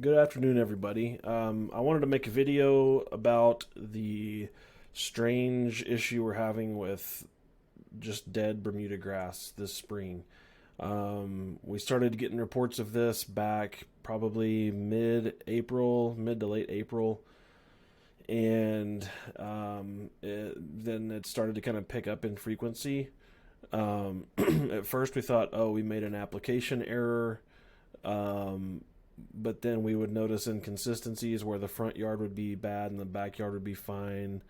Good afternoon, everybody. I wanted to make a video about the strange issue we're having with just dead Bermuda grass this spring. We started getting reports of this back probably mid-April, mid to late April, and then it started to kind of pick up in frequency. At first, we thought, oh, we made an application error. But then we would notice inconsistencies where the front yard would be bad and the backyard would be fine.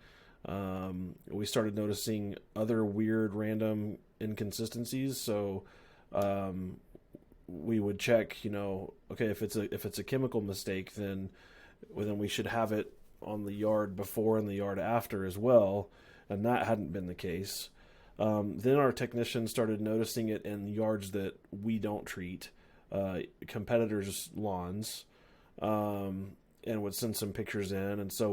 We started noticing other weird random inconsistencies. So we would check, okay, if it's a chemical mistake, then we should have it on the yard before and the yard after as well, and that hadn't been the case. Then our technicians started noticing it in yards that we don't treat, competitors' lawns, and would send some pictures in, and so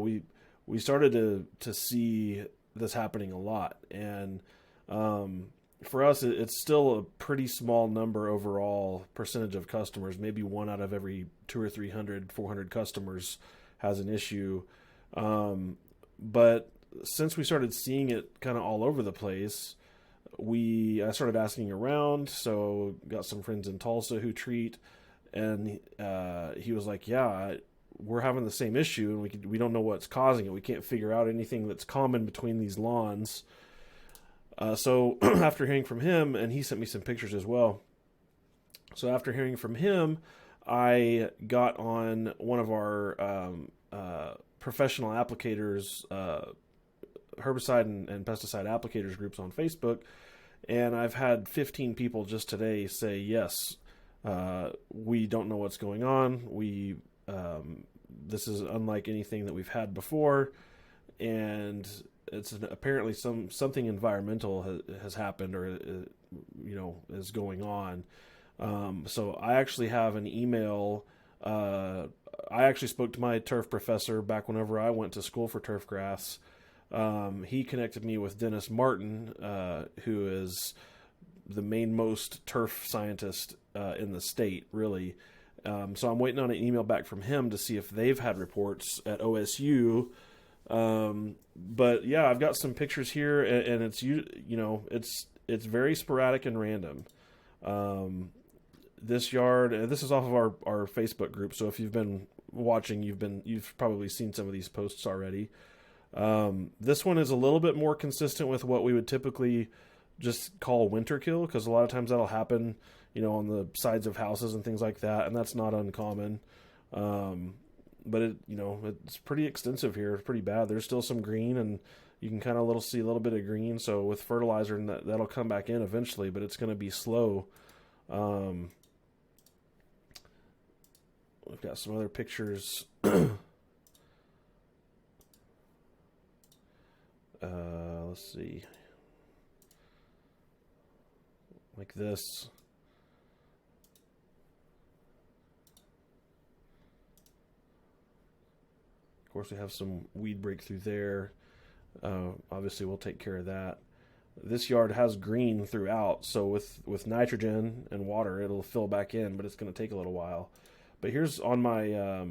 we started to see this happening a lot. And for us, it's still a pretty small number overall percentage of customers. Maybe one out of every 200 or 300, 400 customers has an issue. But since we started seeing it kind of all over the place, I started asking around. So got some friends in Tulsa who treat, and he was like, "Yeah, we're having the same issue, and we don't know what's causing it. We can't figure out anything that's common between these lawns." So after hearing from him, and he sent me some pictures as well. So after hearing from him, I got on one of our professional applicators, herbicide and pesticide applicators groups on Facebook, and I've had 15 people just today say, yes, we don't know what's going on. This is unlike anything that we've had before, and it's apparently something environmental has happened, or is going on. So I actually have an email. I actually spoke to my turf professor back whenever I went to school for turf grass. He connected me with Dennis Martin, who is the most turf scientist in the state, really. So I'm waiting on an email back from him to see if they've had reports at OSU. But yeah, I've got some pictures here, and it's very sporadic and random. This yard, this is off of our Facebook group. So if you've been watching, you've probably seen some of these posts already. This one is a little bit more consistent with what we would typically just call winterkill, because a lot of times that'll happen, on the sides of houses and things like that, and that's not uncommon. But it's pretty extensive here. It's pretty bad. There's still some green, and you can kind of see a little bit of green. So with fertilizer, and that'll come back in eventually, but it's going to be slow. We've got some other pictures. Let's see. Like this. Of course, we have some weed breakthrough there. Obviously, we'll take care of that. This yard has green throughout, so with nitrogen and water, it'll fill back in, but it's going to take a little while. But here's on our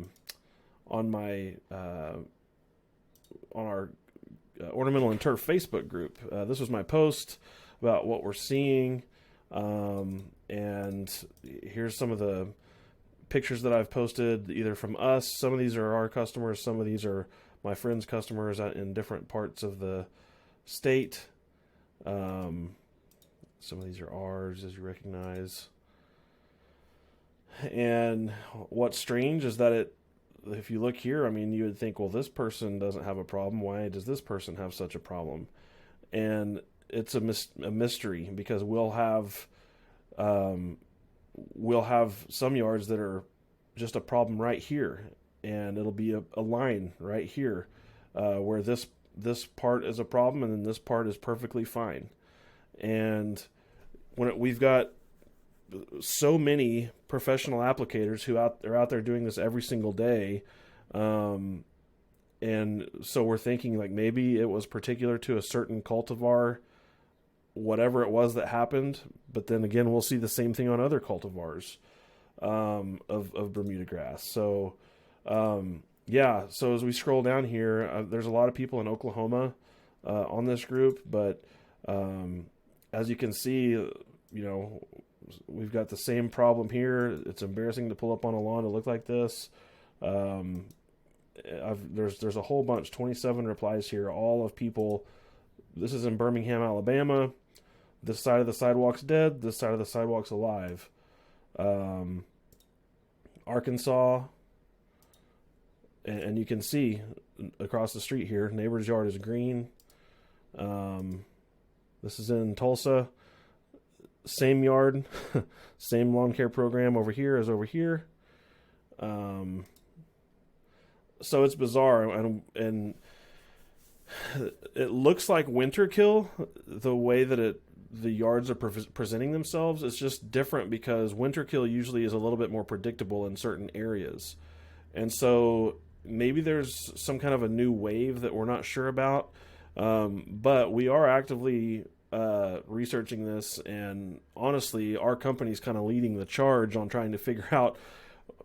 Ornamental and Turf Facebook group. This was my post about what we're seeing, and here's some of the pictures that I've posted, either from us. Some of these are our customers. Some of these are my friends' customers in different parts of the state. Some of these are ours, as you recognize. And what's strange is that if you look here, you would think, well, this person doesn't have a problem. Why does this person have such a problem? And it's a mystery, because we'll have some yards that are just a problem right here, and it'll be a line right here where this part is a problem, and then this part is perfectly fine. And we've got so many professional applicators who are out there doing this every single day, and so we're thinking like maybe it was particular to a certain cultivar, whatever it was that happened. But then again, we'll see the same thing on other cultivars. of Bermuda grass. So yeah, so as we scroll down here, there's a lot of people in Oklahoma on this group, but as you can see, we've got the same problem here. It's embarrassing to pull up on a lawn to look like this. There's a whole bunch, 27 replies here, all of people. This is in Birmingham, Alabama. This side of the sidewalk's dead. This side of the sidewalk's alive. Arkansas, and you can see across the street here, neighbor's yard is green. This is in Tulsa. Same yard, same lawn care program over here as over here. So it's bizarre, and it looks like Winterkill, the way that the yards are presenting themselves. It's just different because Winterkill usually is a little bit more predictable in certain areas, and so maybe there's some kind of a new wave that we're not sure about. But we are actively researching this, and honestly, our company's kind of leading the charge on trying to figure out.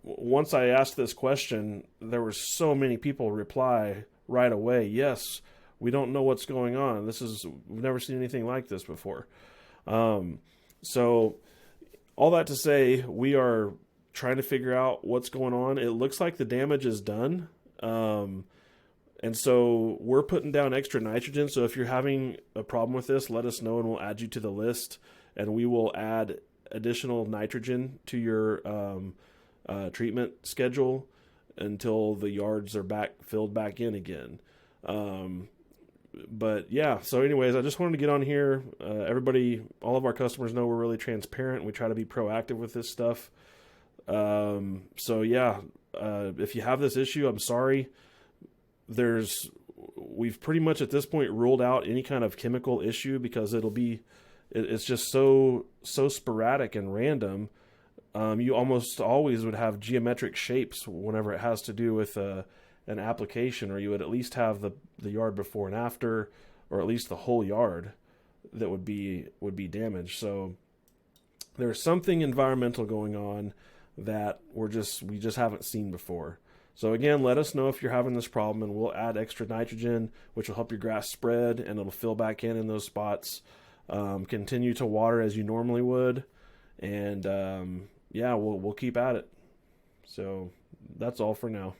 Once I asked this question, there were so many people reply right away, yes, we don't know what's going on. We've never seen anything like this before. So all that to say, we are trying to figure out what's going on. It looks like the damage is done. And so we're putting down extra nitrogen. So if you're having a problem with this, let us know and we'll add you to the list, and we will add additional nitrogen to your treatment schedule until the yards are filled back in again. But yeah, so anyways, I just wanted to get on here. All of our customers know we're really transparent. We try to be proactive with this stuff. So yeah, if you have this issue, I'm sorry. We've pretty much at this point ruled out any kind of chemical issue because it's just so sporadic and random. You almost always would have geometric shapes whenever it has to do with an application, or you would at least have the yard before and after, or at least the whole yard that would be damaged. So there's something environmental going on that we just haven't seen before. So again, let us know if you're having this problem, and we'll add extra nitrogen, which will help your grass spread, and it'll fill back in those spots. Continue to water as you normally would, and yeah, we'll keep at it. So that's all for now.